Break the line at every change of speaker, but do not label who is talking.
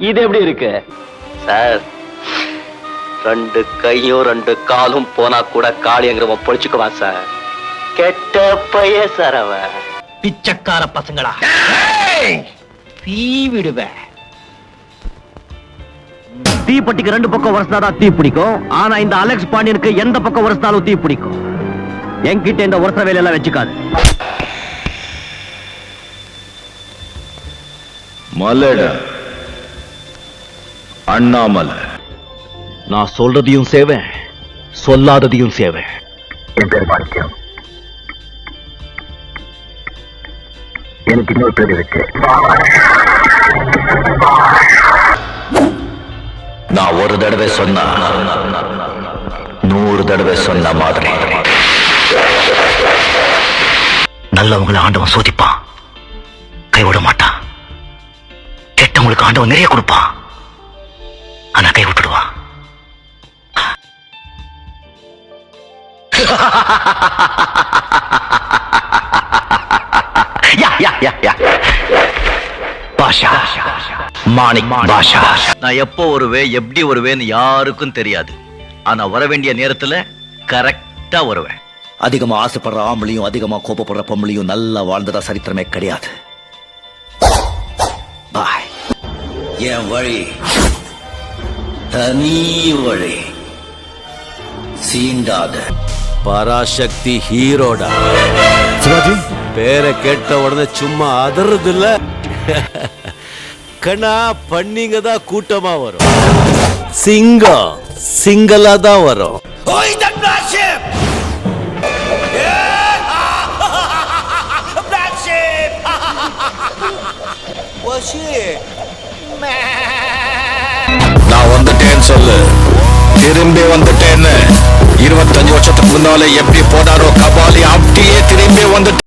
இது எப்படி இருக்கு சார்? 2 கையும் 2 காலும் போனா கூட காளியங்கிறவன் பொழிச்சுக்குவான் சார். கெட்ட பைய சார் அவன். பிச்சைக்கார பசங்களா தீ விடுவேன். தீப்பட்டிக்கு 2 பக்கம் உரசாதான் தீ பிடிக்கும். ஆனா இந்த அலெக்ஸ் பாண்டியனுக்கு எந்த பக்கம் உரசாலும் தீ பிடிக்கும். என்கிட்ட இந்த உரச வேலையெல்லாம் வச்சுக்காது.
மலட அண்ணாமலை,
நான் சொல்றதையும் சேவேன், சொல்லாததையும் சேவேன்.
என் பேர் பாக்கியம். எனக்கு இன்னொரு பேர் இருக்கு.
நான் ஒரு தடவை சொன்னா 100 தடவை சொன்ன மாதிரி.
நல்லவங்களை ஆண்டவன் சோதிப்பான், கைவிட மாட்டான். கெட்டவங்களுக்கு ஆண்டவன் நிறைய கொடுப்பான், ஆனா கை விட்டுடுவான்.
பாஷா, மாணிக் பாஷா. நான் எப்போ வருவேன், எப்படி வருவேன்னு யாருக்கும் தெரியாது. ஆனா வர வேண்டிய நேரத்துல கரெக்டா வருவேன்.
அதிகமா ஆசைப்படுற ஆம்பளையும் அதிகமா கோபப்படுற பொம்பளையும் நல்லா வாழ்ந்ததா சரித்திரமே கிடையாது. பாய். என் வழி தனி வழி, சீண்டாத.
பராசக்தி ஹீரோடா. சிவாஜி பேரை கேட்ட உடனே சும்மா அதறது இல்ல. கண்ணா பண்ணிங்க தான் கூட்டமா வரும், சிங்கம் சிங்களா தான் வரும்.
நான் வந்துட்டேன்னு சொல்லு, திரும்பி வந்துட்டேன்னு. 25 வருஷத்துக்கு முன்னால எப்படி போனாரோ கபாலி, அப்படியே திரும்பி வந்துட்டு